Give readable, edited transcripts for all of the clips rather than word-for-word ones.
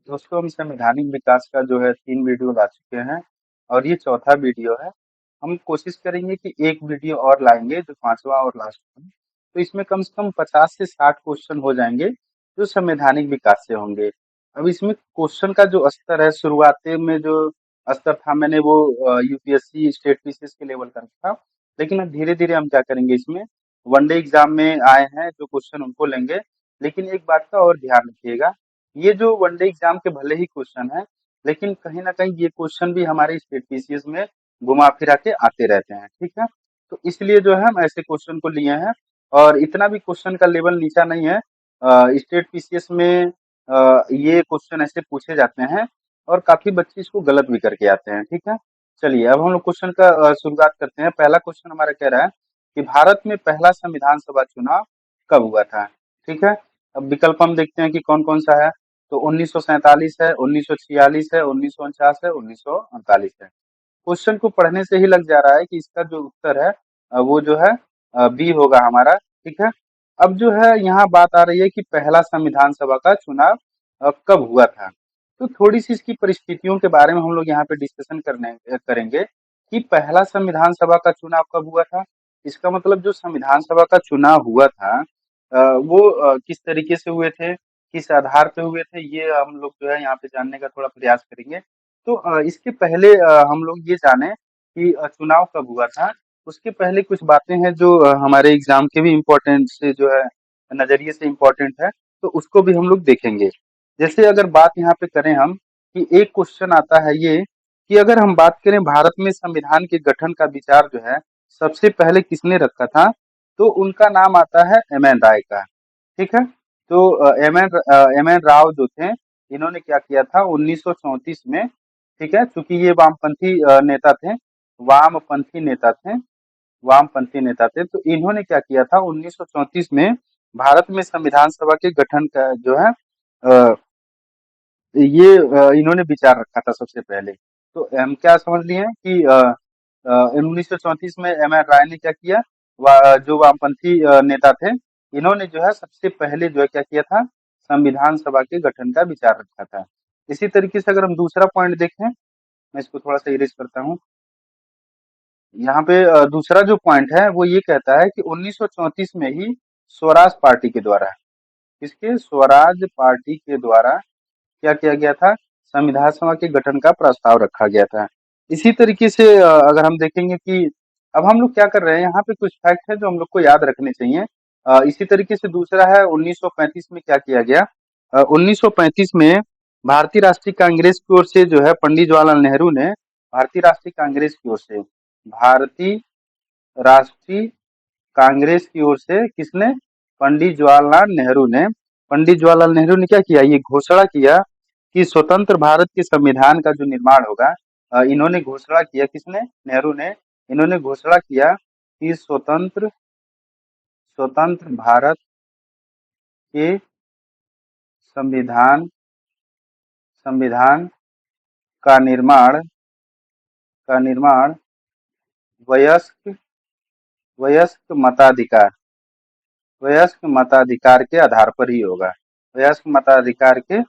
दोस्तों हम संवैधानिक विकास का जो है 3 वीडियो ला चुके हैं और ये चौथा वीडियो है। हम कोशिश करेंगे कि एक वीडियो और लाएंगे जो 5वां और लास्ट में। तो इसमें कम से कम 50 से 60 क्वेश्चन हो जाएंगे जो संवैधानिक विकास से होंगे। अब इसमें क्वेश्चन का जो स्तर है, शुरुआती में जो स्तर था मैंने वो यूपीएससी स्टेट पीसीएस के लेवल का रखा। लेकिन अब धीरे धीरे हम क्या करेंगे, इसमें वनडे एग्जाम में आए हैं जो क्वेश्चन उनको लेंगे। लेकिन एक बात का और ध्यान रखिएगा, ये जो वनडे एग्जाम के भले ही क्वेश्चन है, लेकिन कहीं ना कहीं ये क्वेश्चन भी हमारे स्टेट पीसीएस में घुमा फिरा के आते रहते हैं, ठीक है। तो इसलिए जो है हम ऐसे क्वेश्चन को लिए हैं और इतना भी क्वेश्चन का लेवल नीचा नहीं है। स्टेट पीसीएस में ये क्वेश्चन ऐसे पूछे जाते हैं और काफी बच्चे इसको गलत भी करके आते हैं, ठीक है। चलिए अब हम लोग क्वेश्चन का शुरुआत करते हैं। पहला क्वेश्चन हमारा कह रहा है कि भारत में पहला संविधान सभा चुनाव कब हुआ था, ठीक है। अब विकल्प हम देखते हैं कि कौन कौन सा है। तो 1947 है, 1946 है, 1949 है, 1948 है। क्वेश्चन को पढ़ने से ही लग जा रहा है कि इसका जो उत्तर है वो जो है बी होगा हमारा, ठीक है। अब जो है यहाँ बात आ रही है कि पहला संविधान सभा का चुनाव कब हुआ था। तो थोड़ी सी इसकी परिस्थितियों के बारे में हम लोग यहाँ पे डिस्कशन करेंगे कि पहला संविधान सभा का चुनाव कब हुआ था। इसका मतलब जो संविधान सभा का चुनाव हुआ था वो किस तरीके से हुए थे, किस आधार पे हुए थे, ये हम लोग जो है यहाँ पे जानने का थोड़ा प्रयास करेंगे। तो इसके पहले हम लोग ये जाने कि चुनाव कब हुआ था। उसके पहले कुछ बातें हैं जो हमारे एग्जाम के भी इम्पोर्टेंट से जो है नजरिए से इम्पोर्टेंट है, तो उसको भी हम लोग देखेंगे। जैसे अगर बात यहाँ पे करें हम कि एक क्वेश्चन आता है ये कि अगर हम बात करें भारत में संविधान के गठन का विचार जो है सबसे पहले किसने रखा था, तो उनका नाम आता है एम एन राय का, ठीक है। तो एम एन राव जो थे, इन्होंने क्या किया था 1934 में, ठीक है। चूंकि ये वामपंथी नेता थे, वामपंथी नेता थे, वामपंथी नेता थे, तो इन्होंने क्या किया था 1934 में भारत में संविधान सभा के गठन का जो है अ, ये इन्होंने विचार रखा था सबसे पहले। तो हम क्या समझ लिए कि 1934 में एम एन राय ने क्या किया, जो वामपंथी नेता थे, इन्होंने जो है सबसे पहले जो है क्या किया था, संविधान सभा के गठन का विचार रखा था। इसी तरीके से अगर हम दूसरा पॉइंट देखें, मैं इसको थोड़ा सा इरेज करता हूँ। यहाँ पे दूसरा जो पॉइंट है वो ये कहता है कि 1934 में ही स्वराज पार्टी के द्वारा, इसके स्वराज पार्टी के द्वारा क्या किया गया था, संविधान सभा के गठन का प्रस्ताव रखा गया था। इसी तरीके से अगर हम देखेंगे कि अब हम लोग क्या कर रहे हैं, यहाँ पे कुछ फैक्ट है जो हम लोग को याद रखने चाहिए। इसी तरीके से दूसरा है 1935 में क्या किया गया, 1935 में भारतीय राष्ट्रीय कांग्रेस की ओर से जो है पंडित जवाहरलाल नेहरू ने, भारतीय राष्ट्रीय कांग्रेस की ओर से, भारतीय राष्ट्रीय कांग्रेस की ओर से किसने, पंडित जवाहरलाल नेहरू ने, पंडित जवाहरलाल नेहरू ने क्या किया, ये घोषणा किया कि स्वतंत्र भारत के संविधान का जो निर्माण होगा, इन्होंने घोषणा किया, किसने, नेहरू ने, इन्होंने घोषणा किया कि स्वतंत्र स्वतंत्र भारत के संविधान संविधान का निर्माण वयस्क वयस्क मताधिकार वयस्क मताधिकार के आधार पर ही होगा, वयस्क मताधिकार के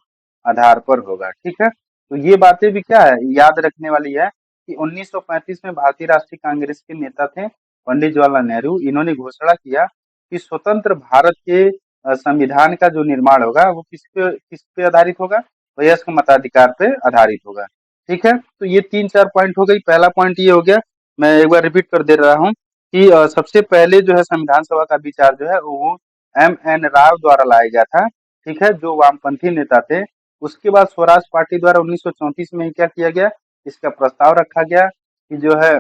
आधार पर होगा, ठीक है। तो ये बातें भी क्या है, याद रखने वाली है कि 1935 में भारतीय राष्ट्रीय कांग्रेस के नेता थे पंडित जवाहरलाल नेहरू, इन्होंने घोषणा किया कि स्वतंत्र भारत के संविधान का जो निर्माण होगा वो किस पे आधारित होगा, वयस्क मताधिकार पे आधारित होगा, ठीक है। तो ये 3-4 पॉइंट हो गई। पहला पॉइंट ये हो गया, मैं एक बार रिपीट कर दे रहा हूँ कि सबसे पहले जो है संविधान सभा का विचार जो है वो एम एन राव द्वारा लाया गया था, ठीक है, जो वामपंथी नेता थे। उसके बाद स्वराज पार्टी द्वारा 1934 में ही क्या किया गया, इसका प्रस्ताव रखा गया कि जो है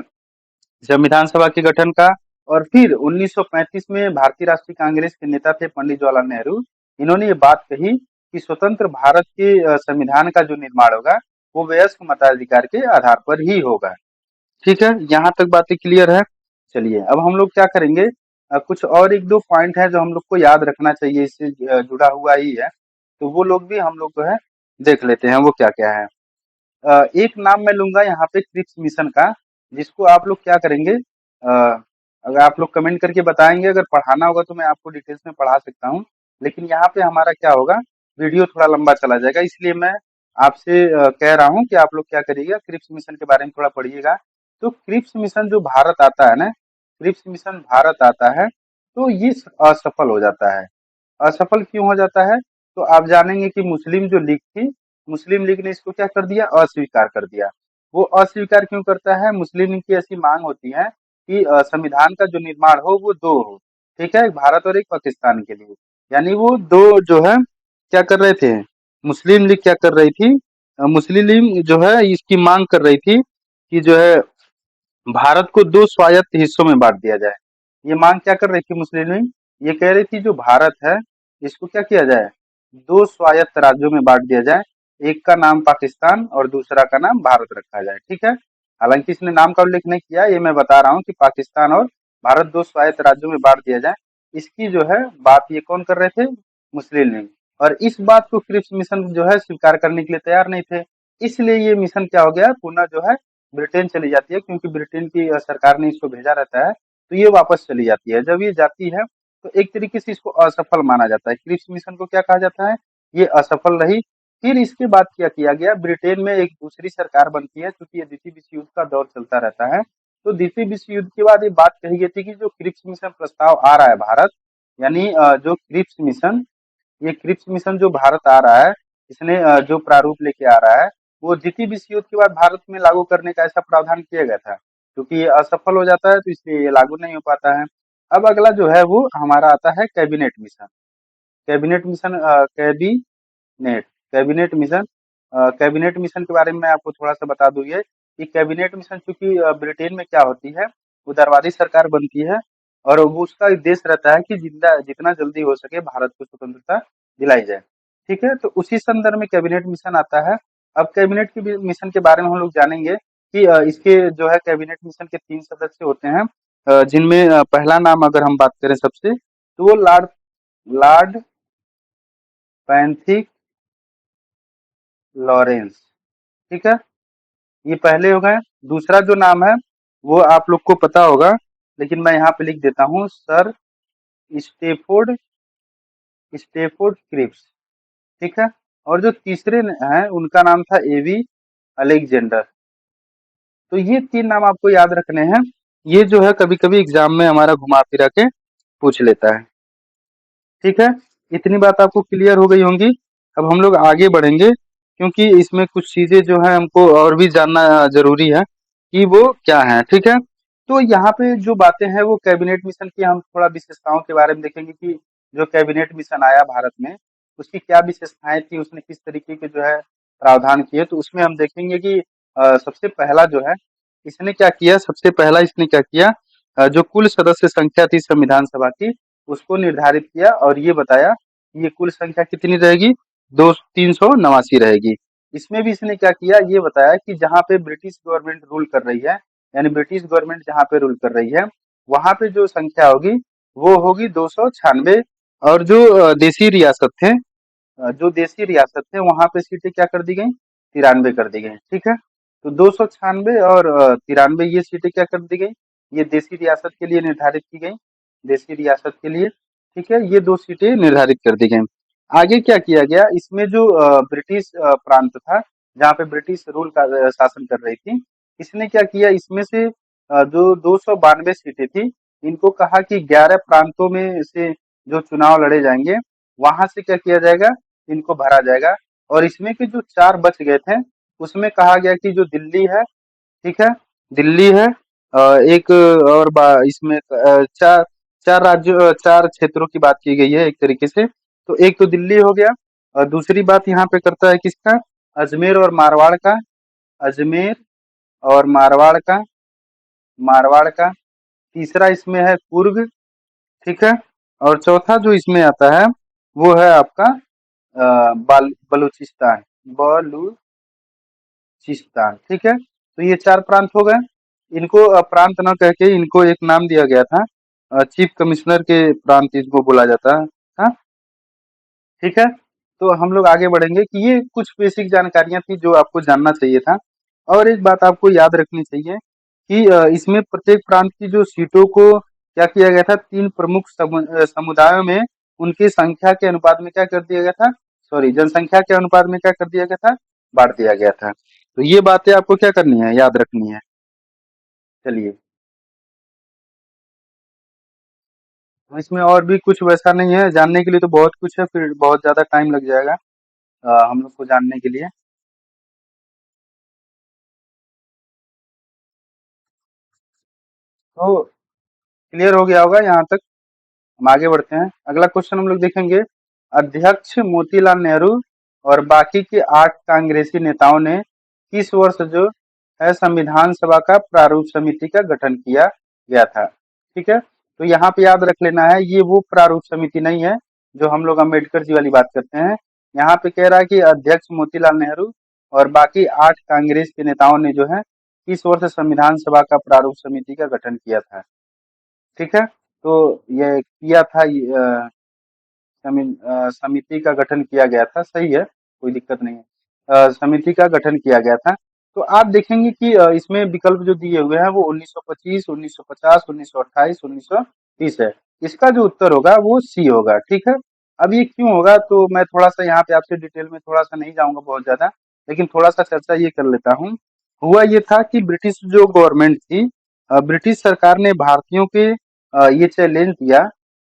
संविधान सभा के गठन का। और फिर 1935 में भारतीय राष्ट्रीय कांग्रेस के नेता थे पंडित जवाहरलाल नेहरू, इन्होंने ये बात कही कि स्वतंत्र भारत के संविधान का जो निर्माण होगा वो वयस्क मताधिकार के आधार पर ही होगा, ठीक है। यहाँ तक बातें क्लियर है। चलिए अब हम लोग क्या करेंगे, कुछ और एक दो पॉइंट है जो हम लोग को याद रखना चाहिए, इससे जुड़ा हुआ ही है, तो वो लोग भी हम लोग जो है देख लेते हैं वो क्या क्या है। एक नाम मैं लूंगा यहाँ पे क्रिप्स मिशन का, जिसको आप लोग क्या करेंगे, अगर आप लोग कमेंट करके बताएंगे, अगर पढ़ाना होगा तो मैं आपको डिटेल्स में पढ़ा सकता हूँ। लेकिन यहाँ पे हमारा क्या होगा, वीडियो थोड़ा लंबा चला जाएगा, इसलिए मैं आपसे कह रहा हूँ कि आप लोग क्या करिएगा, क्रिप्स मिशन के बारे में थोड़ा पढ़िएगा। तो क्रिप्स मिशन जो भारत आता है ना, क्रिप्स मिशन भारत आता है, तो ये असफल हो जाता है। असफल क्यों हो जाता है? तो आप जानेंगे कि मुस्लिम जो लीग थी, मुस्लिम लीग ने इसको क्या कर दिया, अस्वीकार कर दिया। वो अस्वीकार क्यों करता है? मुस्लिम लीग की ऐसी मांग होती है कि संविधान का जो निर्माण हो वो दो हो, ठीक है, एक भारत और एक पाकिस्तान के लिए। यानी वो दो जो है क्या कर रहे थे, मुस्लिम लीग क्या कर रही थी, मुस्लिम लीग जो है इसकी मांग कर रही थी कि जो है भारत को दो स्वायत्त हिस्सों में बांट दिया जाए। ये मांग क्या कर रही थी मुस्लिम लीग? ये कह रही थी जो भारत है इसको क्या किया जाए, दो स्वायत्त राज्यों में बांट दिया जाए। एक का नाम पाकिस्तान और दूसरा का नाम भारत रखा जाए, ठीक है। हालांकि इसने नाम का उल्लेख नहीं किया, ये मैं बता रहा हूँ कि पाकिस्तान और भारत दो स्वायत्त राज्यों में बांट दिया जाए। इसकी जो है बात ये कौन कर रहे थे, मुस्लिम लीग। और इस बात को क्रिप्स मिशन जो है स्वीकार करने के लिए तैयार नहीं थे। इसलिए ये मिशन क्या हो गया, पुनः जो है ब्रिटेन चली जाती है, क्योंकि ब्रिटेन की सरकार ने इसको भेजा रहता है, तो ये वापस चली जाती है। जब ये जाती है तो एक तरीके से इसको असफल माना जाता है। क्रिप्स मिशन को क्या कहा जाता है, ये असफल रही। फिर इसके बाद क्या किया गया, ब्रिटेन में एक दूसरी सरकार बनती है, क्योंकि ये द्वितीय विश्व युद्ध का दौर चलता रहता है। तो द्वितीय विश्व युद्ध के बाद ये बात कही गई थी कि जो क्रिप्स मिशन प्रस्ताव आ रहा है भारत, यानी जो क्रिप्स मिशन, ये क्रिप्स मिशन जो भारत आ रहा है, इसने जो प्रारूप लेके आ रहा है, वो द्वितीय विश्व युद्ध के बाद भारत में लागू करने का ऐसा प्रावधान किया गया था। क्योंकि ये असफल हो जाता है तो इसलिए ये लागू नहीं हो पाता है। अब अगला जो है वो हमारा आता है cabinet mission. Cabinet mission cabinet cabinet mission cabinet mission के बारे में मैं आपको थोड़ा सा बता दूं ये कि कैबिनेट मिशन चूंकि ब्रिटेन में क्या होती है, उदारवादी सरकार बनती है, और वो उसका उद्देश्य रहता है कि जितना जितना जल्दी हो सके भारत को स्वतंत्रता दिलाई जाए, ठीक है। तो उसी संदर्भ में कैबिनेट मिशन आता है। अब कैबिनेट के मिशन के बारे में हम लोग जानेंगे कि इसके जो है कैबिनेट मिशन के 3 सदस्य होते हैं, जिनमें पहला नाम अगर हम बात करें सबसे, तो वो लॉर्ड लॉर्ड पैंथिक लॉरेंस, ठीक है, ये पहले हो गए। दूसरा जो नाम है वो आप लोग को पता होगा, लेकिन मैं यहाँ पे लिख देता हूँ, सर स्टेफोर्ड स्टेफोर्ड क्रिप्स, ठीक है। और जो तीसरे हैं उनका नाम था एवी अलेक्जेंडर। तो ये 3 नाम आपको याद रखने हैं। ये जो है कभी कभी एग्जाम में हमारा घुमा फिरा के पूछ लेता है, ठीक है। इतनी बात आपको क्लियर हो गई होंगी। अब हम लोग आगे बढ़ेंगे, क्योंकि इसमें कुछ चीजें जो है हमको और भी जानना जरूरी है कि वो क्या है, ठीक है। तो यहाँ पे जो बातें हैं वो कैबिनेट मिशन की, हम थोड़ा विशेषताओं के बारे में देखेंगे कि जो कैबिनेट मिशन आया भारत में उसकी क्या विशेषताएं थी, उसने किस तरीके के जो है प्रावधान किए। तो उसमें हम देखेंगे कि सबसे पहला जो है इसने क्या किया, सबसे पहला इसने क्या किया, जो कुल सदस्य संख्या थी संविधान सभा की उसको निर्धारित किया और ये बताया कि ये कुल संख्या कितनी रहेगी, 389 रहेगी। इसमें भी इसने क्या किया, ये बताया कि जहाँ पे ब्रिटिश गवर्नमेंट रूल कर रही है, यानी ब्रिटिश गवर्नमेंट जहाँ पे रूल कर रही है, वहां पे जो संख्या होगी वो होगी 296। और जो देसी रियासत थे, जो देसी रियासत थे वहां पे सीटें क्या कर दी गई, 93 कर दी गई, ठीक है। तो 296 और 93 ये सीटें क्या कर दी गई, ये देसी रियासत के लिए निर्धारित की गई, देसी रियासत के लिए, ठीक है। ये 2 सीटें निर्धारित कर दी गई। आगे क्या किया गया, इसमें जो ब्रिटिश प्रांत था, जहाँ पे ब्रिटिश रूल का शासन कर रही थी, इसने क्या किया, इसमें से जो 292 सीटें थी, इनको कहा कि 11 प्रांतों में से जो चुनाव लड़े जाएंगे वहां से क्या किया जाएगा, इनको भरा जाएगा। और इसमें के जो 4 बच गए थे उसमें कहा गया कि जो दिल्ली है, ठीक है, दिल्ली है, एक और इसमें चार चार राज्यों 4 क्षेत्रों की बात की गई है एक तरीके से। तो एक तो दिल्ली हो गया, और दूसरी बात यहाँ पे करता है किसका, अजमेर और मारवाड़ का, अजमेर और मारवाड़ का। तीसरा इसमें है कुर्ग, ठीक है। और चौथा जो इसमें आता है वो है आपका बलूचिस्तान, बलूचिस्तान, ठीक है। तो ये 4 प्रांत हो गए। इनको प्रांत न कह के इनको एक नाम दिया गया था, चीफ कमिश्नर के प्रांत इसको बोला जाता है, हाँ, ठीक है। तो हम लोग आगे बढ़ेंगे कि ये कुछ बेसिक जानकारियां थी जो आपको जानना चाहिए था। और एक बात आपको याद रखनी चाहिए कि इसमें प्रत्येक प्रांत की जो सीटों को क्या किया गया था, 3 प्रमुख समुदायों में उनकी संख्या के अनुपात में क्या कर दिया गया था, सॉरी जनसंख्या के अनुपात में क्या कर दिया गया था, बांट दिया गया था। तो ये बातें आपको क्या करनी है, याद रखनी है। चलिए, तो इसमें और भी कुछ वैसा नहीं है, जानने के लिए तो बहुत कुछ है, फिर बहुत ज़्यादा टाइम लग जाएगा हम लोग को जानने के लिए। तो क्लियर हो गया होगा यहाँ तक। हम आगे बढ़ते हैं, अगला क्वेश्चन हम लोग देखेंगे। अध्यक्ष मोतीलाल नेहरू और बाकी के 8 कांग्रेसी नेताओं ने किस वर्ष जो है संविधान सभा का प्रारूप समिति का गठन किया गया था। ठीक है, तो यहाँ पे याद रख लेना है, ये वो प्रारूप समिति नहीं है जो हम लोग अम्बेडकर जी वाली बात करते हैं। यहाँ पे कह रहा है कि अध्यक्ष मोतीलाल नेहरू और बाकी 8 कांग्रेस के नेताओं ने जो है किस वर्ष संविधान सभा का प्रारूप समिति का गठन किया था। ठीक है, तो ये किया था, समिति का गठन किया गया था, सही है, कोई दिक्कत नहीं है। समिति का गठन किया गया था। तो आप देखेंगे कि इसमें विकल्प जो दिए हुए हैं वो 1925, 1950, 1928, 1930 है। इसका जो उत्तर होगा वो सी होगा। ठीक है, अब ये क्यों होगा, तो मैं थोड़ा सा यहाँ पे आपसे डिटेल में थोड़ा सा नहीं जाऊंगा बहुत ज्यादा, लेकिन थोड़ा सा चर्चा ये कर लेता हूँ। हुआ ये था कि ब्रिटिश जो गवर्नमेंट थी, ब्रिटिश सरकार ने भारतीयों के ये चैलेंज दिया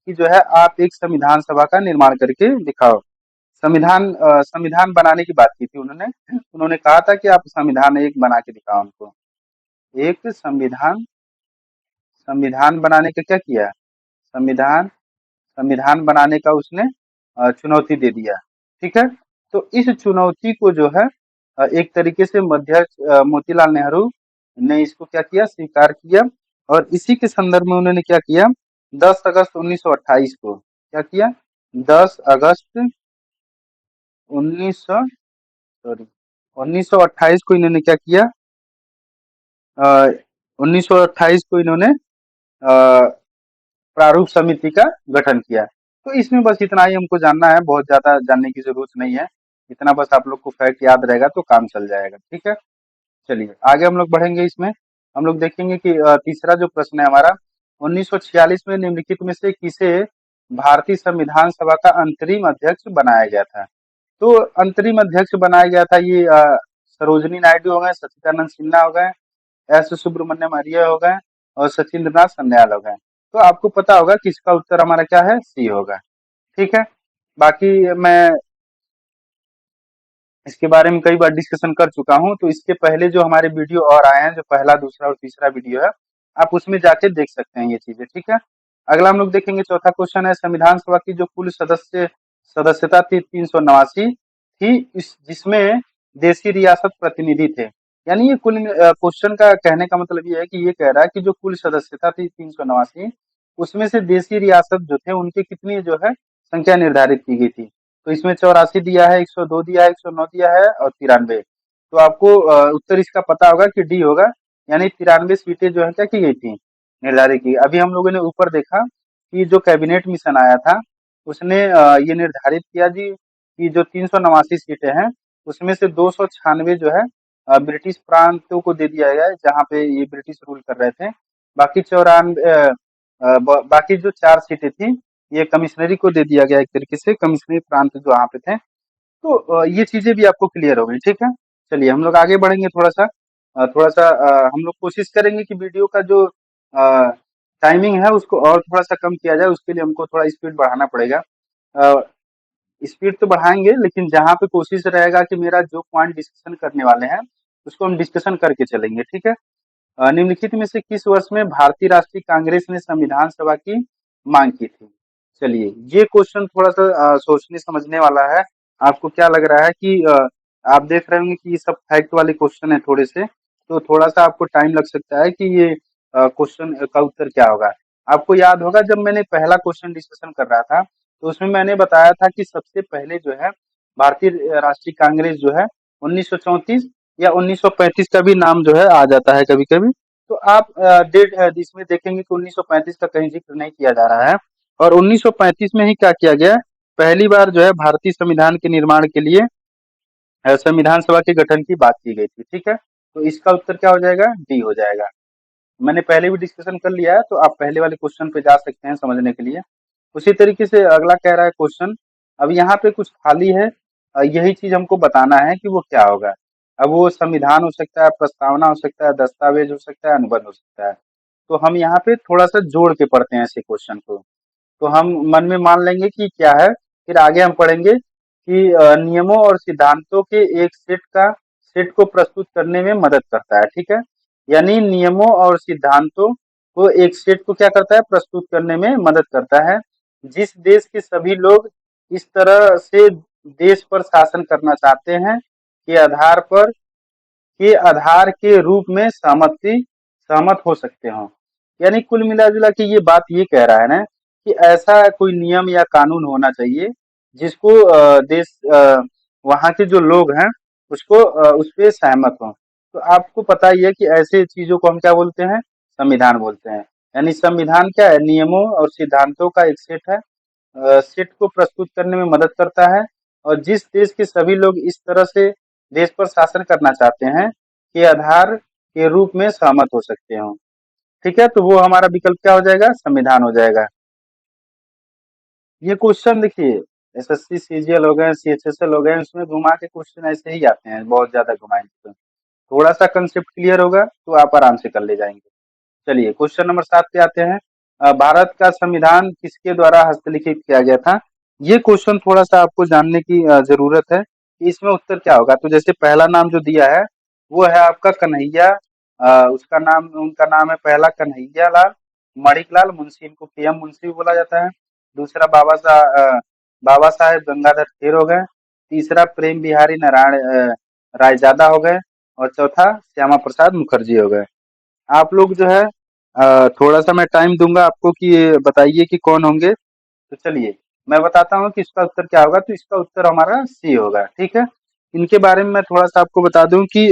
कि जो है आप एक संविधान सभा का निर्माण करके दिखाओ। संविधान बनाने की बात की थी उन्होंने। उन्होंने कहा था कि आप संविधान एक बना के दिखाओ हमको। एक संविधान संविधान बनाने का क्या किया, संविधान संविधान बनाने का उसने चुनौती दे दिया। ठीक है, तो इस चुनौती को जो है एक तरीके से मोतीलाल नेहरू ने इसको क्या किया, स्वीकार किया। और इसी के संदर्भ में उन्होंने क्या किया, 10 अगस्त 1928 को क्या किया, 10 अगस्त 1900 सॉरी 1928 को इन्होंने क्या किया, 1928 को इन्होंने प्रारूप समिति का गठन किया। तो इसमें बस इतना ही हमको जानना है, बहुत ज्यादा जानने की जरूरत नहीं है। इतना बस आप लोग को फैक्ट याद रहेगा तो काम चल जाएगा। ठीक है, चलिए आगे हम लोग बढ़ेंगे। इसमें हम लोग देखेंगे कि तीसरा जो प्रश्न है हमारा, 1946 में निम्नलिखित में से किसे भारतीय संविधान सभा का अंतरिम अध्यक्ष बनाया गया था। तो अंतरिम अध्यक्ष बनाया गया था, ये सरोजनी नायडू हो गए, सच्चिदानंद सिन्हा हो गए, एस सुब्रमण्यम अय्यर हो गए और सचिंद्रनाथ सन्याल हो गए। तो आपको पता होगा कि इसका उत्तर हमारा क्या है, सी होगा। ठीक है, बाकी मैं इसके बारे में कई बार डिस्कशन कर चुका हूँ, तो इसके पहले जो हमारे वीडियो और आए हैं, जो पहला, दूसरा और तीसरा वीडियो है, आप उसमें जाके देख सकते हैं ये चीजें। ठीक है, अगला हम लोग देखेंगे, चौथा क्वेश्चन है, संविधान सभा की जो कुल सदस्यता थी 389 थी, इस जिसमें देशी रियासत प्रतिनिधि थे। यानी ये कुल क्वेश्चन का कहने का मतलब ये है कि ये कह रहा है कि जो कुल सदस्यता थी 389, उसमें से देशी रियासत जो थे उनकी कितनी जो है संख्या निर्धारित की गई थी। तो इसमें 84 दिया है, 102 दिया है, 109 दिया है और 93। तो आपको उत्तर इसका पता होगा कि डी होगा, यानी 93 सीटें जो है क्या की गई थी, निर्धारित की। अभी हम लोगों ने ऊपर देखा कि जो कैबिनेट मिशन आया था उसने ये निर्धारित किया जी कि जो 389 सीटें हैं उसमें से 296 जो है ब्रिटिश प्रांतों को दे दिया गया है, जहाँ पे ये ब्रिटिश रूल कर रहे थे। बाकी 94 बाकी जो 4 सीटें थी ये कमिश्नरी को दे दिया गया, एक तरीके से कमिश्नरी प्रांत जो वहाँ पे थे। तो ये चीजें भी आपको क्लियर हो गई। ठीक है, चलिए हम लोग आगे बढ़ेंगे थोड़ा सा। हम लोग कोशिश करेंगे कि वीडियो का जो टाइमिंग है उसको और थोड़ा सा कम किया जाए, उसके लिए हमको थोड़ा स्पीड बढ़ाना पड़ेगा। स्पीड तो बढ़ाएंगे, लेकिन जहाँ पे कोशिश रहेगा कि मेरा जो पॉइंट डिस्कशन करने वाले हैं उसको हम डिस्कशन करके चलेंगे। ठीक है, निम्नलिखित में से किस वर्ष में भारतीय राष्ट्रीय कांग्रेस ने संविधान सभा की मांग की थी। चलिए, ये क्वेश्चन थोड़ा सा सोचने समझने वाला है। आपको क्या लग रहा है कि आप देख रहे होंगे कि ये सब फैक्ट वाले क्वेश्चन है थोड़े से, तो थोड़ा सा आपको टाइम लग सकता है कि ये क्वेश्चन का उत्तर क्या होगा। आपको याद होगा जब मैंने पहला क्वेश्चन डिस्कशन कर रहा था तो उसमें मैंने बताया था कि सबसे पहले जो है भारतीय राष्ट्रीय कांग्रेस जो है 1934 या 1935 का भी नाम जो है आ जाता है कभी कभी। तो आप डेट इसमें देखेंगे कि 1935 का कहीं जिक्र नहीं किया जा रहा है। और 1935 में ही क्या किया गया, पहली बार जो है भारतीय संविधान के निर्माण के लिए संविधान सभा के गठन की बात की गई थी। ठीक है, तो इसका उत्तर क्या हो जाएगा, डी हो जाएगा। मैंने पहले भी डिस्कशन कर लिया है, तो आप पहले वाले क्वेश्चन पे जा सकते हैं समझने के लिए। उसी तरीके से अगला कह रहा है क्वेश्चन, अब यहाँ पे कुछ खाली है, यही चीज हमको बताना है कि वो क्या होगा। अब वो संविधान हो सकता है, प्रस्तावना हो सकता है, दस्तावेज हो सकता है, अनुबंध हो सकता है। तो हम यहाँ पे थोड़ा सा जोड़ के पढ़ते हैं ऐसे क्वेश्चन को। तो हम मन में मान लेंगे कि क्या है, फिर आगे हम पढ़ेंगे कि नियमों और सिद्धांतों के एक सेट को प्रस्तुत करने में मदद करता है। ठीक है, यानी नियमों और सिद्धांतों को एक सेट को क्या करता है, प्रस्तुत करने में मदद करता है। जिस देश के सभी लोग इस तरह से देश पर शासन करना चाहते हैं के आधार पर के आधार के रूप में सहमत हो सकते हो। यानी कुल मिला जुला के ये बात ये कह रहा है ना कि ऐसा कोई नियम या कानून होना चाहिए जिसको वहाँ के जो लोग हैं उसको उस पे सहमत हो। तो आपको पता ही है कि ऐसे चीजों को हम क्या बोलते हैं, संविधान बोलते हैं। यानी संविधान क्या है, नियमों और सिद्धांतों का एक सेट है, सेट को प्रस्तुत करने में मदद करता है। और जिस देश के सभी लोग इस तरह से देश पर शासन करना चाहते हैं के आधार के रूप में सहमत हो सकते हो। ठीक है, तो वो हमारा विकल्प क्या हो जाएगा, संविधान हो जाएगा। ये क्वेश्चन देखिए, एसएससी सीजीएल हो गए, सीएचएसएल हो गए, उसमें घुमा के क्वेश्चन ऐसे ही आते हैं, बहुत ज्यादा घुमाएंगे तो थोड़ा सा कंसेप्ट क्लियर होगा तो आप आराम से कर ले जाएंगे। चलिए क्वेश्चन नंबर 7 पे आते हैं। भारत का संविधान किसके द्वारा हस्तलिखित किया गया था। ये क्वेश्चन थोड़ा सा आपको जानने की जरूरत है कि इसमें उत्तर क्या होगा। तो जैसे पहला नाम जो दिया है वो है आपका कन्हैया, उसका नाम, उनका नाम है पहला कन्हैया लाल मणिकलाल मुंशी, इनको केएम मुंशी भी बोला जाता है। दूसरा बाबा साहेब गंगाधर खेर हो गए। तीसरा प्रेम बिहारी नारायण रायजादा हो गए। और चौथा श्यामा प्रसाद मुखर्जी हो गए। आप लोग जो है थोड़ा सा मैं टाइम दूंगा आपको कि ये बताइए कि कौन होंगे। तो चलिए मैं बताता हूँ कि इसका उत्तर क्या होगा। तो इसका उत्तर हमारा सी होगा। ठीक है, इनके बारे में मैं थोड़ा सा आपको बता दूं कि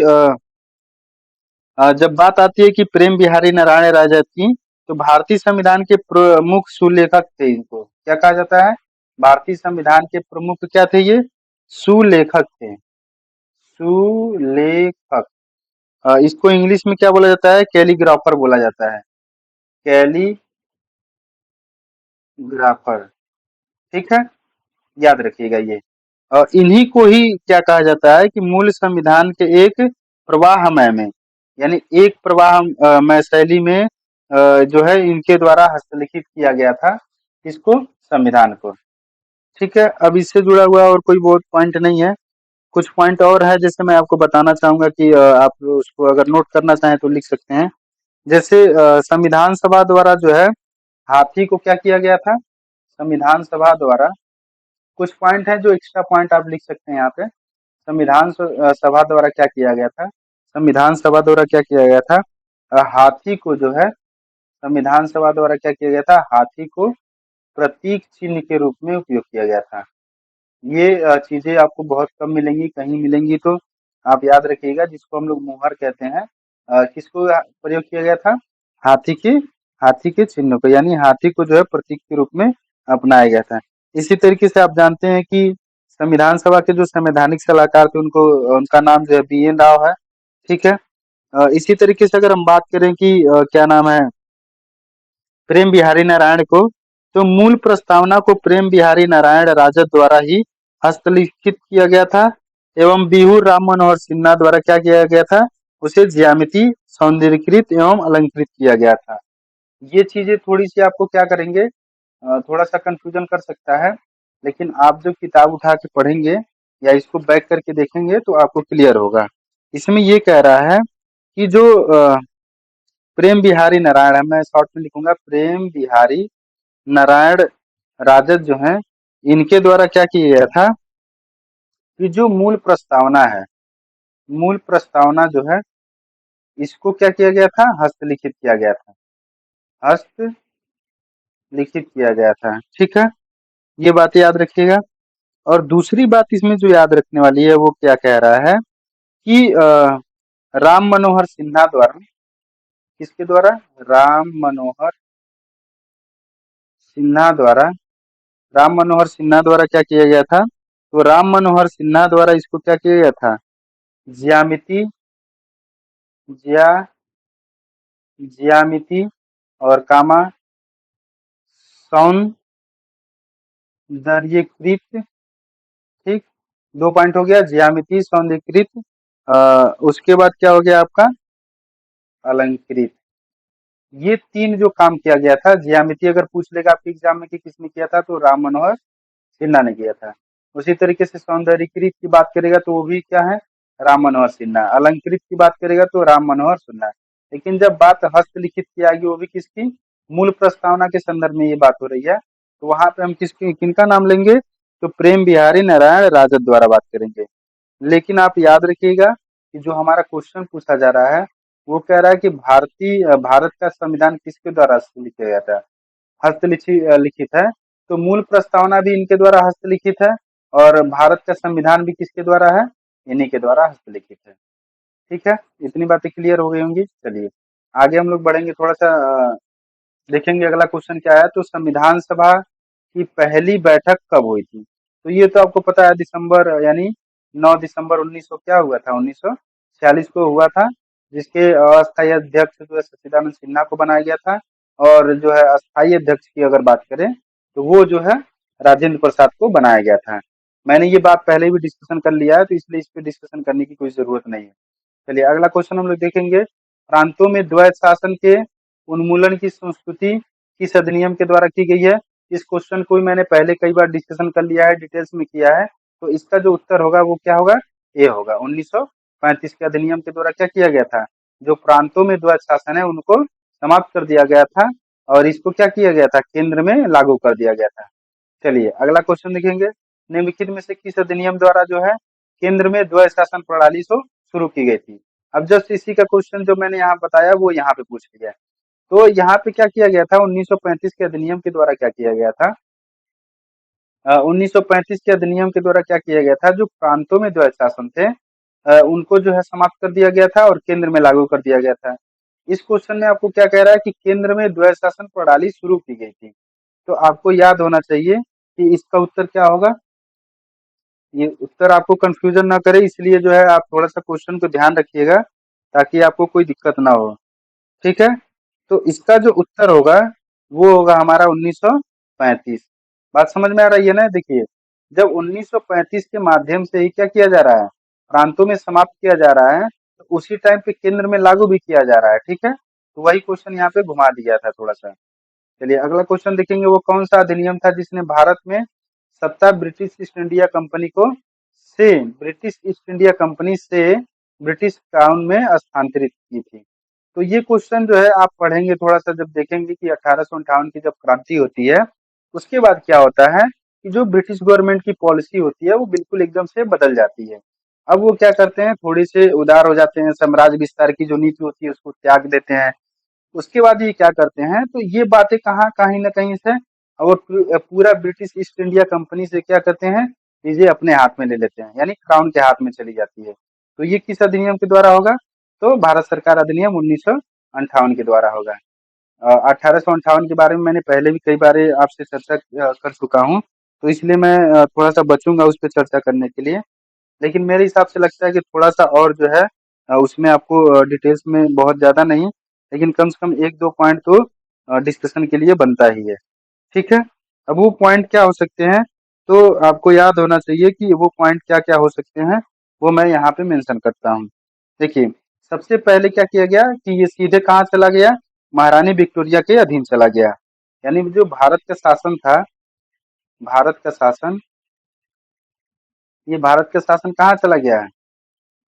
जब बात आती है कि प्रेम बिहारी नारायण राजद की, तो भारतीय संविधान के प्रमुख सुलेखक थे। इनको क्या कहा जाता है, भारतीय संविधान के प्रमुख क्या थे ये, सुलेखक थे, सुलेखक। इसको इंग्लिश में क्या बोला जाता है, कैलीग्राफर बोला जाता है, कैलीग्राफर। ठीक है, याद रखिएगा ये। और इन्हीं को ही क्या कहा जाता है कि मूल संविधान के एक प्रवाहमय में, यानी एक प्रवाहमय शैली में जो है इनके द्वारा हस्तलिखित किया गया था इसको, संविधान को। ठीक है, अब इससे जुड़ा हुआ और कोई बहुत पॉइंट नहीं है। कुछ पॉइंट और है जैसे मैं आपको बताना चाहूंगा कि आप उसको अगर नोट करना चाहें तो लिख सकते हैं। जैसे संविधान सभा द्वारा जो है हाथी को क्या किया गया था, संविधान सभा द्वारा कुछ पॉइंट है जो एक्स्ट्रा पॉइंट आप लिख सकते हैं यहाँ पे। सभा द्वारा क्या किया गया था, संविधान सभा द्वारा क्या किया गया था, हाथी को जो है संविधान सभा द्वारा क्या किया गया था, हाथी को प्रतीक चिन्ह के रूप में उपयोग किया गया था। ये चीजें आपको बहुत कम मिलेंगी, कहीं मिलेंगी तो आप याद रखिएगा, जिसको हम लोग मुहर कहते हैं। किसको प्रयोग किया गया था, हाथी के हाथी के चिन्ह को, यानी हाथी को जो है प्रतीक के रूप में अपनाया गया था। इसी तरीके से आप जानते हैं कि संविधान सभा के जो संवैधानिक सलाहकार थे उनको, उनका नाम जो है BN राव है। ठीक है, इसी तरीके से अगर हम बात करें कि क्या नाम है, प्रेम बिहारी नारायण को, तो मूल प्रस्तावना को प्रेम बिहारी नारायण राजद द्वारा ही हस्तलिखित किया गया था एवं बिहूर राम मनोहर सिन्हा द्वारा क्या किया गया था, उसे ज्यामिति सौंदर्यकृत एवं अलंकृत किया गया था। ये चीजें थोड़ी सी आपको क्या करेंगे, थोड़ा सा कंफ्यूजन कर सकता है, लेकिन आप जब किताब उठा के पढ़ेंगे या इसको बैक करके देखेंगे तो आपको क्लियर होगा। इसमें ये कह रहा है कि जो प्रेम बिहारी नारायण है, मैं शॉर्ट में लिखूंगा, प्रेम बिहारी नारायण राजद जो है, इनके द्वारा क्या किया गया था कि जो मूल प्रस्तावना है, मूल प्रस्तावना जो है इसको क्या किया गया था, हस्तलिखित किया गया था, हस्तलिखित किया गया था। ठीक है, ये बात याद रखिएगा। और दूसरी बात इसमें जो याद रखने वाली है वो क्या कह रहा है कि राम मनोहर सिन्हा द्वारा, किसके द्वारा, राम मनोहर सिन्हा द्वारा, राम मनोहर सिन्हा द्वारा क्या किया गया था, तो राम मनोहर सिन्हा द्वारा इसको क्या किया गया था, ज्यामिति ज्या ज्यामिति और कामा सौंदर्यकृत। ठीक, 2 पॉइंट हो गया, ज्यामिति सौंदर्यकृत उसके बाद क्या हो गया आपका अलंकृत। ये 3 जो काम किया गया था, ज्यामिति अगर पूछ लेगा आपके एग्जाम में कि किसने किया था, तो राम मनोहर सिन्हा ने किया था। उसी तरीके से सौंदर्यीकृत की बात करेगा तो वो भी क्या है, राम मनोहर सिन्हा। अलंकृत की बात करेगा तो राम मनोहर सिन्हा। लेकिन जब बात हस्तलिखित की आएगी, वो भी किसकी, मूल प्रस्तावना के संदर्भ में ये बात हो रही है, तो वहां पे हम किसकी किनका नाम लेंगे, तो प्रेम बिहारी नारायण राजद द्वारा बात करेंगे। लेकिन आप याद रखिएगा कि जो हमारा क्वेश्चन पूछा जा रहा है, वो कह रहा है कि भारत का संविधान किसके द्वारा लिखा गया था, लिखित है। तो मूल प्रस्तावना भी इनके द्वारा हस्तलिखित है, और भारत का संविधान भी किसके द्वारा है, इन्हीं के द्वारा हस्तलिखित है। ठीक है, इतनी बातें क्लियर हो गई होंगी। चलिए आगे हम लोग बढ़ेंगे, थोड़ा सा देखेंगे अगला क्वेश्चन क्या है। तो संविधान सभा की पहली बैठक कब हुई थी, तो ये तो आपको पता है, दिसंबर यानी 9 दिसंबर 1900 क्या हुआ था, 1946 को हुआ था, जिसके अस्थायी अध्यक्ष जो है सच्चिदानंद सिन्हा को बनाया गया था। और जो है अस्थायी अध्यक्ष की अगर बात करें, तो वो जो है राजेंद्र प्रसाद को बनाया गया था। मैंने ये बात पहले भी डिस्कशन कर लिया है, तो इसलिए इस पे डिस्कशन करने की कोई जरूरत नहीं है। चलिए अगला क्वेश्चन हम लोग देखेंगे। प्रांतों में द्वैत शासन के उन्मूलन की संस्कृति किस अधिनियम के द्वारा की गई है। इस क्वेश्चन को भी मैंने पहले कई बार डिस्कशन कर लिया है, डिटेल्स में किया है। तो इसका जो उत्तर होगा वो क्या होगा, ए होगा। 1935 के अधिनियम के द्वारा क्या किया गया था, जो प्रांतों में द्वैत शासन है उनको समाप्त कर दिया गया था, और इसको क्या किया गया था, केंद्र में लागू कर दिया गया था। चलिए अगला क्वेश्चन देखेंगे। निम्नलिखित में से किस अधिनियम द्वारा जो है केंद्र में द्वैत शासन प्रणाली शुरू की गई थी। अब जस्ट इसी का क्वेश्चन जो मैंने यहाँ बताया वो यहाँ पे पूछ लिया है। तो यहाँ पे क्या किया गया था, 1935 के अधिनियम के द्वारा क्या किया गया था, 1935 के अधिनियम के द्वारा क्या किया गया था, जो प्रांतों में द्वैत शासन थे उनको जो है समाप्त कर दिया गया था और केंद्र में लागू कर दिया गया था। इस क्वेश्चन में आपको क्या कह रहा है कि केंद्र में द्वैत शासन प्रणाली शुरू की गई थी। तो आपको याद होना चाहिए कि इसका उत्तर क्या होगा। ये उत्तर आपको कंफ्यूजन ना करे, इसलिए जो है आप थोड़ा सा क्वेश्चन को ध्यान रखिएगा, ताकि आपको कोई दिक्कत ना हो। ठीक है, तो इसका जो उत्तर होगा वो होगा हमारा 1935। बात समझ में आ रही है ना। देखिए जब 1935 के माध्यम से ही क्या किया जा रहा है, प्रांतों में समाप्त किया जा रहा है, तो उसी टाइम पे केंद्र में लागू भी किया जा रहा है। ठीक है, तो वही क्वेश्चन यहाँ पे घुमा दिया था थोड़ा सा। चलिए अगला क्वेश्चन देखेंगे। वो कौन सा अधिनियम था जिसने भारत में सत्ता ब्रिटिश ईस्ट इंडिया कंपनी को से ब्रिटिश ईस्ट इंडिया कंपनी से ब्रिटिश क्राउन में स्थानांतरित की थी। तो ये क्वेश्चन जो है आप पढ़ेंगे थोड़ा सा, जब देखेंगे कि 1858 की जब क्रांति होती है, उसके बाद क्या होता है कि जो ब्रिटिश गवर्नमेंट की पॉलिसी होती है वो बिल्कुल एकदम से बदल जाती है। अब वो क्या करते हैं, थोड़ी से उदार हो जाते हैं, साम्राज्य विस्तार की जो नीति होती है उसको त्याग देते हैं। उसके बाद ये क्या करते हैं, तो ये बातें कहाँ कहीं ना कहीं से और पूरा ब्रिटिश ईस्ट इंडिया कंपनी से क्या करते हैं, चीजें अपने हाथ में ले लेते हैं, यानी क्राउन के हाथ में चली जाती है। तो ये किस अधिनियम के द्वारा होगा, तो भारत सरकार अधिनियम 1958 के द्वारा होगा। 1858 के बारे में मैंने पहले भी कई बार आपसे चर्चा कर चुका हूँ, तो इसलिए मैं थोड़ा सा बचूंगा उस पर चर्चा करने के लिए। लेकिन मेरे हिसाब से लगता है कि थोड़ा सा और जो है उसमें आपको डिटेल्स में बहुत ज़्यादा नहीं, लेकिन कम से कम 1-2 पॉइंट तो डिस्कशन के लिए बनता ही है। ठीक है, अब वो पॉइंट क्या हो सकते हैं, तो आपको याद होना चाहिए कि वो पॉइंट क्या-क्या हो सकते हैं, वो मैं यहाँ पे मेंशन करता हूँ। देखिए, सबसे पहले क्या किया गया कि ये सीधे कहाँ चला गया, महारानी विक्टोरिया के अधीन चला गया। यानी जो भारत का शासन था, भारत का शासन, ये भारत का शासन कहाँ चला गया है,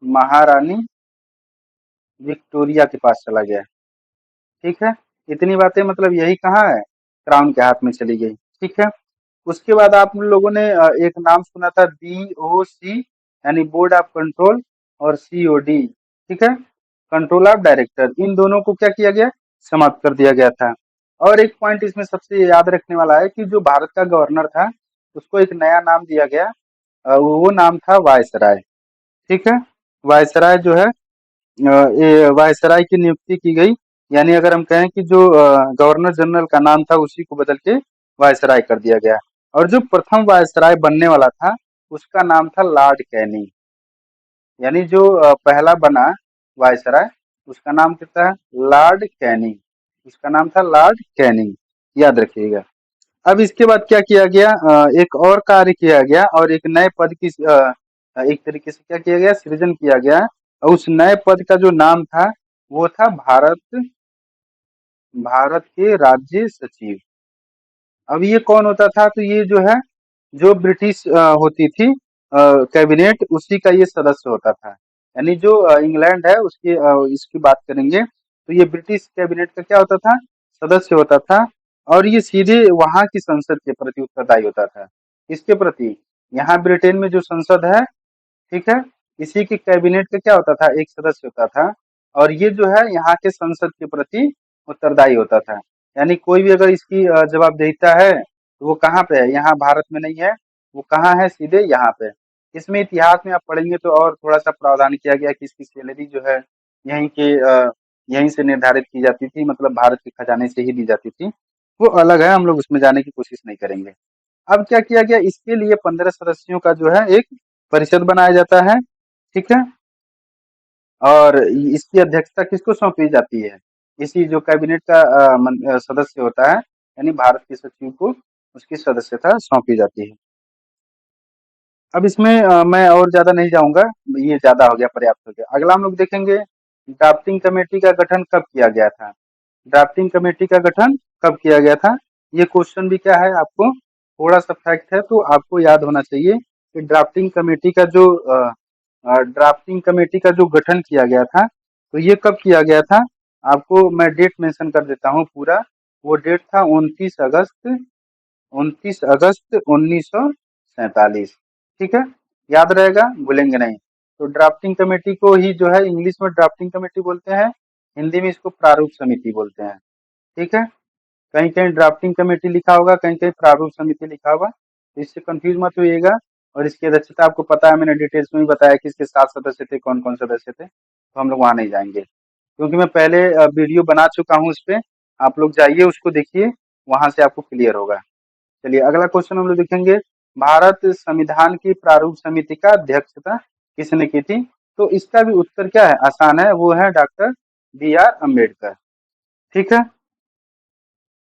महारानी विक्टोरिया के पास चला गया। ठीक है, इतनी बातें मतलब यही कहाँ है, क्राउन के हाथ में चली गई। ठीक है, उसके बाद आप लोगों ने एक नाम सुना था BOC, यानी बोर्ड ऑफ कंट्रोल, और COD। ठीक है, कंट्रोल ऑफ डायरेक्टर, इन दोनों को क्या किया गया, समाप्त कर दिया गया था। और एक पॉइंट इसमें सबसे याद रखने वाला है कि जो भारत का गवर्नर था उसको एक नया नाम दिया गया, वो नाम था वायसराय। ठीक है, वायसराय जो है ये वायसराय की नियुक्ति की गई। यानी अगर हम कहें कि जो गवर्नर जनरल का नाम था उसी को बदल के वायसराय कर दिया गया। और जो प्रथम वायसराय बनने वाला था उसका नाम था लॉर्ड कैनिंग। यानी जो पहला बना वायसराय उसका नाम कितना है, लॉर्ड कैनिंग। उसका नाम था लॉर्ड कैनिंग, याद रखिएगा। अब इसके बाद क्या किया गया, एक और कार्य किया गया और एक नए पद की एक तरीके से क्या किया गया, सृजन किया गया। और उस नए पद का जो नाम था वो था भारत के राज्य सचिव। अब ये कौन होता था, तो ये जो है जो ब्रिटिश होती थी कैबिनेट, उसी का ये सदस्य होता था। यानी जो इंग्लैंड है उसकी इसकी बात करेंगे तो ये ब्रिटिश कैबिनेट का क्या होता था, सदस्य होता था। और ये सीधे वहां की संसद के प्रति उत्तरदायी होता था। किसके प्रति? यहाँ ब्रिटेन में जो संसद है, ठीक है, इसी के कैबिनेट का क्या होता था, एक सदस्य होता था। और ये जो है यहाँ के संसद के प्रति उत्तरदायी होता था। यानी कोई भी अगर इसकी जवाबदेहिता है तो वो कहाँ पे है, यहाँ भारत में नहीं है, वो कहाँ है, सीधे यहाँ पे। इसमें इतिहास में आप पढ़ेंगे तो और थोड़ा सा प्रावधान किया गया कि इसकी सैलरी जो है यहीं के यहीं से निर्धारित की जाती थी, मतलब भारत के खजाने से ही दी जाती थी। वो अलग है, हम लोग उसमें जाने की कोशिश नहीं करेंगे। अब क्या किया गया, इसके लिए 15 सदस्यों का जो है एक परिषद बनाया जाता है, ठीक है। और इसकी अध्यक्षता किसको सौंपी जाती है, इसी जो कैबिनेट का सदस्य होता है, यानी भारत के सचिव को उसकी सदस्यता सौंपी जाती है। अब इसमें मैं और ज्यादा नहीं जाऊंगा, ये ज्यादा हो गया, पर्याप्त हो गया। अगला हम लोग देखेंगे ड्राफ्टिंग कमेटी का गठन कब किया गया था। ड्राफ्टिंग कमेटी का गठन कब किया गया था, ये क्वेश्चन भी क्या है, आपको थोड़ा सा फैक्ट है तो आपको याद होना चाहिए कि ड्राफ्टिंग कमेटी का जो गठन किया गया था, तो ये कब किया गया था, आपको मैं डेट मेंशन कर देता हूँ पूरा। वो डेट था 29 अगस्त 1947। ठीक है, याद रहेगा, भूलेंगे नहीं। तो ड्राफ्टिंग कमेटी को ही जो है इंग्लिश में ड्राफ्टिंग कमेटी बोलते हैं, हिंदी में इसको प्रारूप समिति बोलते हैं। ठीक है, कहीं कहीं ड्राफ्टिंग कमेटी लिखा होगा, कहीं कहीं प्रारूप समिति लिखा होगा, तो इससे कंफ्यूज मत होइएगा। और इसकी अध्यक्षता आपको पता है, मैंने डिटेल्स में भी बताया कि इसके 7 सदस्य थे, कौन कौन सदस्य थे, तो हम लोग वहां नहीं जाएंगे क्योंकि मैं पहले वीडियो बना चुका हूँ उस पे। आप लोग जाइए उसको देखिए, वहां से आपको क्लियर होगा। चलिए अगला क्वेश्चन हम लोग देखेंगे, भारत संविधान की प्रारूप समिति का अध्यक्षता किसने की थी। तो इसका भी उत्तर क्या है, आसान है, वो है डॉक्टर B.R. अम्बेडकर। ठीक है,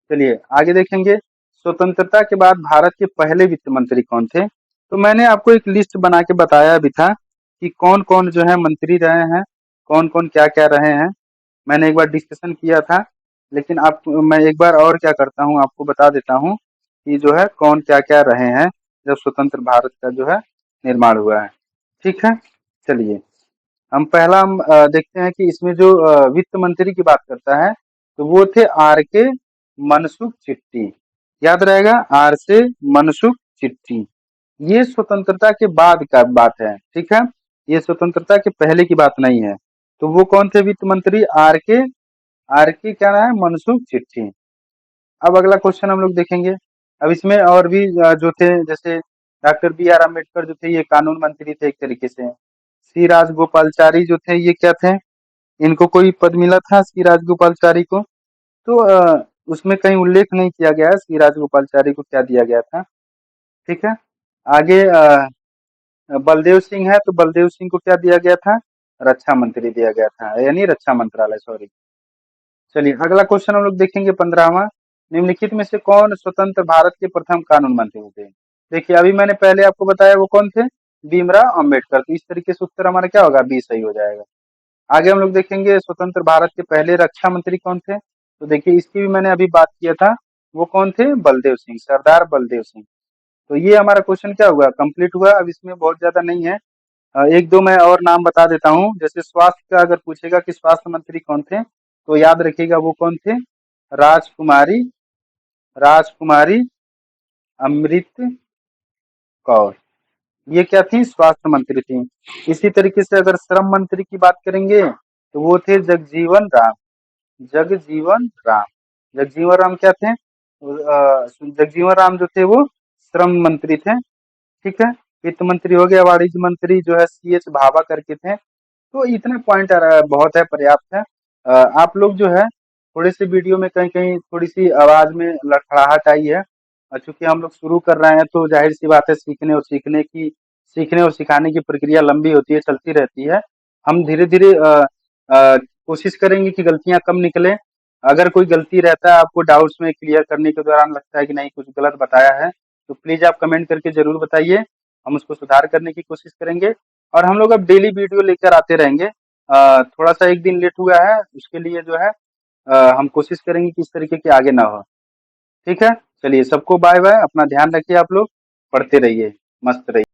चलिए आगे देखेंगे, स्वतंत्रता के बाद भारत के पहले वित्त मंत्री कौन थे। तो मैंने आपको एक लिस्ट बना के बताया भी था कि कौन कौन जो है मंत्री रहे हैं, कौन कौन क्या क्या रहे हैं। मैंने एक बार डिस्कशन किया था, लेकिन आप मैं एक बार और क्या करता हूँ, आपको बता देता हूँ कि जो है कौन क्या क्या रहे हैं जब स्वतंत्र भारत का जो है निर्माण हुआ है। ठीक है, चलिए हम देखते हैं कि इसमें जो वित्त मंत्री की बात करता है तो वो थे R.K. मनसुख चिट्टी। याद रहेगा, आर से मनसुख चिट्टी। ये स्वतंत्रता के बाद का बात है, ठीक है, ये स्वतंत्रता के पहले की बात नहीं है। तो वो कौन थे वित्त मंत्री, आर के क्या है, मनसुख चिट्ठी। अब अगला क्वेश्चन हम लोग देखेंगे। अब इसमें और भी जो थे, जैसे डॉक्टर B.R. अम्बेडकर जो थे ये कानून मंत्री थे एक तरीके से। सी राजगोपालचारी जो थे ये क्या थे, इनको कोई पद मिला था सी राजगोपालचारी को, तो उसमें कहीं उल्लेख नहीं किया गया है सी राजगोपालचारी को क्या दिया गया था। ठीक है, आगे बलदेव सिंह है, तो बलदेव सिंह को क्या दिया गया था, रक्षा मंत्री दिया गया था, यानी रक्षा मंत्रालय, सॉरी। चलिए अगला क्वेश्चन हम लोग देखेंगे 15वां, निम्नलिखित में से कौन स्वतंत्र भारत के प्रथम कानून मंत्री थे। देखिए अभी मैंने पहले आपको बताया वो कौन थे, भीमराव अम्बेडकर। तो इस तरीके से उत्तर हमारा क्या होगा, बी सही हो जाएगा। आगे हम लोग देखेंगे स्वतंत्र भारत के पहले रक्षा मंत्री कौन थे। तो देखिए इसकी भी मैंने अभी बात किया था, वो कौन थे, बलदेव सिंह, सरदार बलदेव सिंह। तो ये हमारा क्वेश्चन क्या हुआ, कंप्लीट हुआ। अब इसमें बहुत ज्यादा नहीं है, एक दो मैं और नाम बता देता हूँ। जैसे स्वास्थ्य का अगर पूछेगा कि स्वास्थ्य मंत्री कौन थे, तो याद रखिएगा वो कौन थे, राजकुमारी राजकुमारी अमृत कौर। ये क्या थी, स्वास्थ्य मंत्री थी। इसी तरीके से अगर श्रम मंत्री की बात करेंगे तो वो थे जगजीवन राम। जगजीवन राम, जगजीवन राम क्या थे, जगजीवन राम जो थे वो श्रम मंत्री थे। ठीक है, वित्त मंत्री हो गया, वाणिज्य मंत्री जो है C.H. भाभा करके थे। तो इतना पॉइंट बहुत है, पर्याप्त है। आप लोग जो है थोड़े से वीडियो में कहीं कहीं थोड़ी सी आवाज में लड़खड़ाहट आई है, चूंकि हम लोग शुरू कर रहे हैं तो जाहिर सी बात है, सीखने और सिखाने की प्रक्रिया लंबी होती है, चलती रहती है। हम धीरे धीरे कोशिश करेंगे कि गलतियां कम निकले। अगर कोई गलती रहता है आपको डाउट्स में क्लियर करने के दौरान लगता है कि नहीं कुछ गलत बताया है, तो प्लीज आप कमेंट करके जरूर बताइए, हम उसको सुधार करने की कोशिश करेंगे। और हम लोग अब डेली वीडियो लेकर आते रहेंगे। थोड़ा सा एक दिन लेट हुआ है, उसके लिए जो है हम कोशिश करेंगे कि इस तरीके की आगे ना हो। ठीक है, चलिए सबको बाय बाय, अपना ध्यान रखिए, आप लोग पढ़ते रहिए, मस्त रहिए।